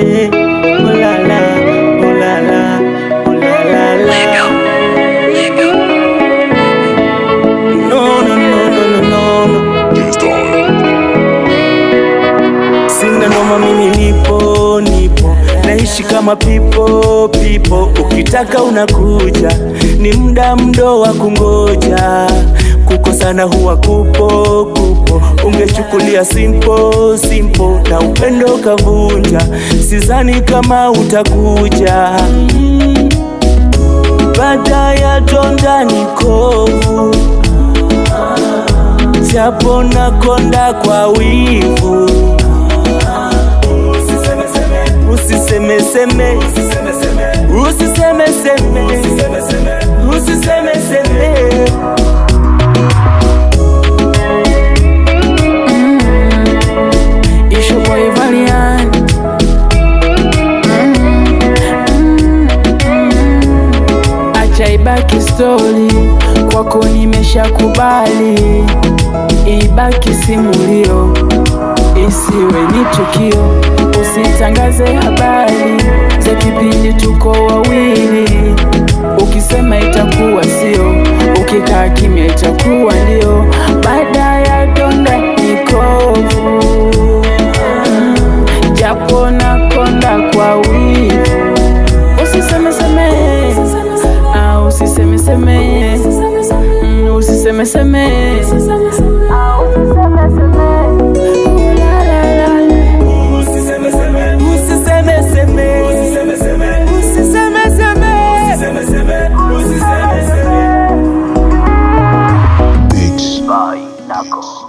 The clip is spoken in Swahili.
Oh la la, oh la la, oh la la la. No, no, no, no, no, no. Sina noma, mimi nipo, naishi kama pipo. Ukitaka unakuja, ni muda mdo wa kungoja. Kukosana huwa kupo. Ungechukulia simple, na upendo kavunja. Sidhani kama utakuja. Baada ya donda ni kovu, japo nakonda kwa wivu. Usisemeseme, Isho boy Valiant. Acha ibaki story, kwako nimeshakubali. Ibaki simulio, isiwe ni tukio. Usitangaze habari za kipindi tuko wawili. Ukisema itakuwa sio, ukikaa kimya itakuwa ndio. Baada ya donda ni kovu, japo nakonda kwa wivu. Usisemeseme,